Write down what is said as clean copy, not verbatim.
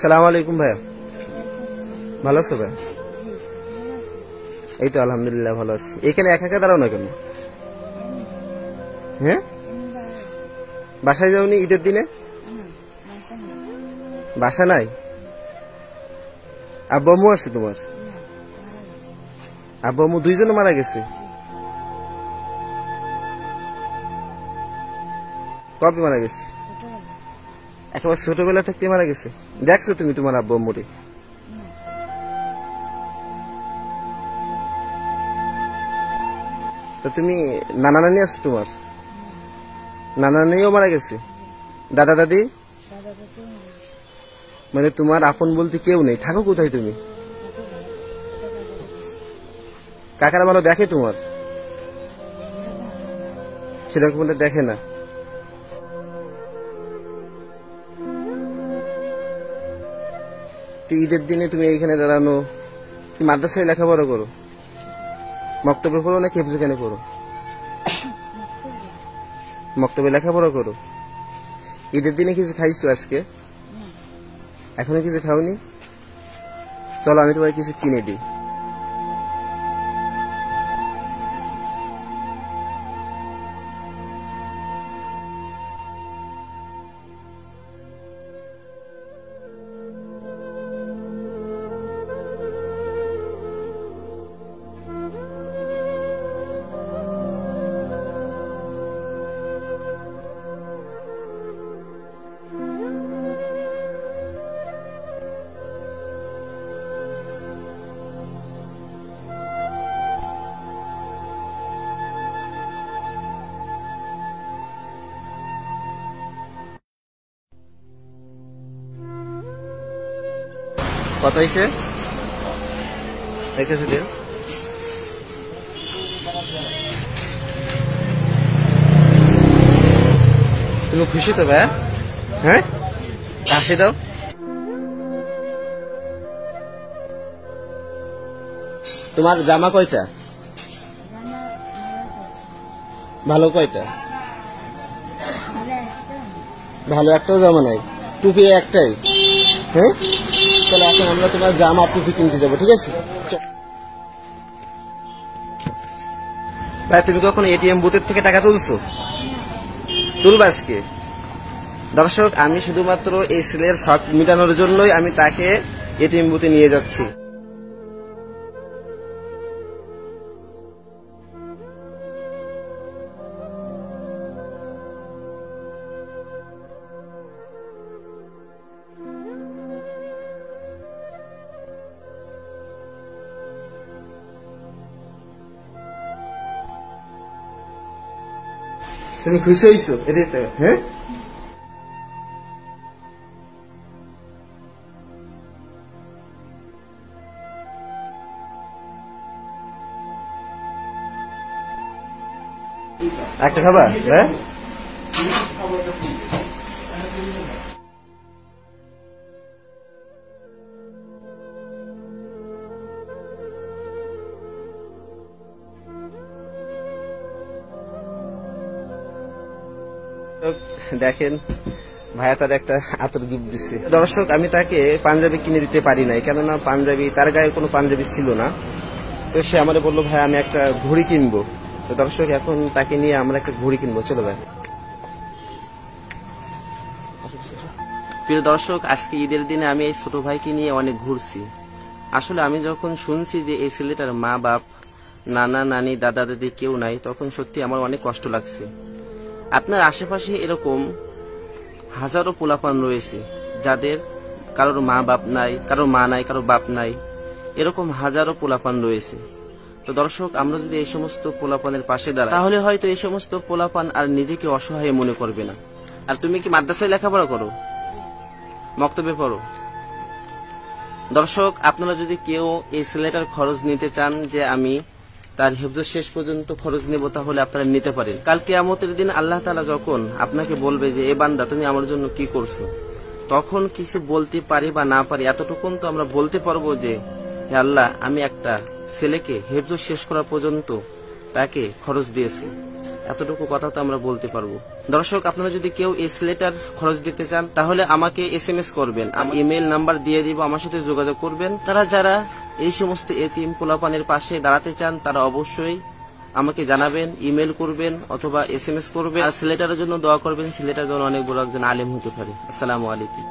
সালাম আলাইকুম ভাইয়া, ভালো আছো ভাই? এই তো আলহামদুলিল্লাহ ভালো আছি। এখানে একা একা দাঁড়াও না কেন? হ্যাঁ, বাসায় যাওনি ঈদের দিনে? বাসা নাই? আব্বু আম্মু আছে তোমার? আব্বু আম্মু দুইজনে মারা গেছে? কবে মারা গেছে? একেবারে ছোটবেলা থাকতে মারা গেছে? দেখছো তুমি তোমার আব্বু আম্মুরে? তো তুমি নানা নানি আছে তোমার? নানা নানিও মারা গেছে? দাদা দাদি? মানে তোমার আপন বলতে কেউ নেই। থাকো কোথায় তুমি? কাকারা ভালো দেখে তোমার? সেরকম দেখে না। ঈদের দিনে তুমি এইখানে দাঁড়ানো, তুমি মাদ্রাসায় লেখাপড়া করো? মক্তবে পড়ো নাকি হেফজখানে পড়ো? মক্তবে লেখাপড়া করো। ঈদের দিনে কিছু খাইছো আজকে? এখনো কিছু খাওনি? চলো আমি তোমার কিছু কিনে দিই। কত হয়েছে? দেখেছি দিন। তুমি খুশি তো ভাই? হ্যাঁ, হাসি দাও। তোমার জামা কয়টা? ভালো কয়টা? ভালো একটাও জামা নাই? টুপি একটাই? হ্যাঁ, চলো এখন আমরা তোমার জামা টুপি কিনতে যাবো, ঠিক আছে? ভাই তুমি কখন এটিএম বুথের থেকে টাকা তুলছো? তুলবা আজকে? দর্শক, আমি শুধুমাত্র এই ছেলের শখ মিটানোর জন্যই আমি তাকে এটিএম বুথে নিয়ে যাচ্ছি। তুমি খুশি হয়েছো এটাতে? হ্যাঁ, একটা খাবার? হ্যাঁ, দেখেন ভাইয়া তার একটা আতর গিফট দিচ্ছে। দর্শক, আমি তাকে পাঞ্জাবি কিনে দিতে পারি নাই, কেননা পাঞ্জাবি তার গায়ে কোনো পাঞ্জাবি ছিল না। তো সে আমারে বললো ভাই আমি একটা ঘড়ি কিনবো। তো দর্শক, এখন তাকে নিয়ে আমরা একটা ঘড়ি কিনবো। চলো ভাই। প্রিয় দর্শক, আজকে ঈদের দিনে আমি এই ছোট ভাইকে নিয়ে অনেক ঘুরছি। আসলে আমি যখন শুনছি যে এই ছেলেটার মা বাপ, নানা নানি, দাদা দাদি কেউ নাই, তখন সত্যি আমার অনেক কষ্ট লাগছে। আপনার আশেপাশে এরকম হাজারো পোলাপান রয়েছে যাদের কারোর মা বাপ নাই, কারোর মা নাই, কারোর বাপ নাই, এরকম হাজারো পোলাপান রয়েছে। তো দর্শক, আমরা যদি এই সমস্ত পোলাপানের পাশে দাঁড়াই, তাহলে হয়তো এই সমস্ত পোলাপান আর নিজেকে অসহায় মনে করবে না। আর তুমি কি মাদ্রাসায় লেখাপড়া করো? মক্তবে পড়ো? দর্শক, আপনারা যদি কেউ এই ছেলেটার খরচ নিতে চান যে আমি তার হিফজ শেষ পর্যন্ত খরচ নেব, তাহলে আপনারা নিতে পারেন। কাল কিয়ামতের দিন আল্লাহ তাআলা যখন আপনাকে বলবে যে এ বান্দা তুমি আমার জন্য কি করছো, তখন কিছু বলতে পারি বা না পারি, এতটুকুন তো আমরা বলতে পারবো যে হে আল্লাহ, আমি একটা ছেলেকে হিফজ শেষ করা পর্যন্ত তাকে খরচ দিয়েছি, এতটুকু কথা তো আমরা বলতে পারবো। দর্শক, আপনারা যদি কেউ এই ছেলেটার খরচ দিতে চান তাহলে আমাকে SMS করবেন, আমি ইমেল নাম্বার দিয়ে দিব, আমার সাথে যোগাযোগ করবেন। তারা যারা এই সমস্ত এতিম পোলাপানের পাশে দাঁড়াতে চান তারা অবশ্যই আমাকে জানাবেন, ইমেল করবেন অথবা SMS করবেন। আর ছেলেটার জন্য দোয়া করবেন, ছেলেটার জন্য অনেক বড় একজন আলেম হতে পারে। আসসালামু আলাইকুম।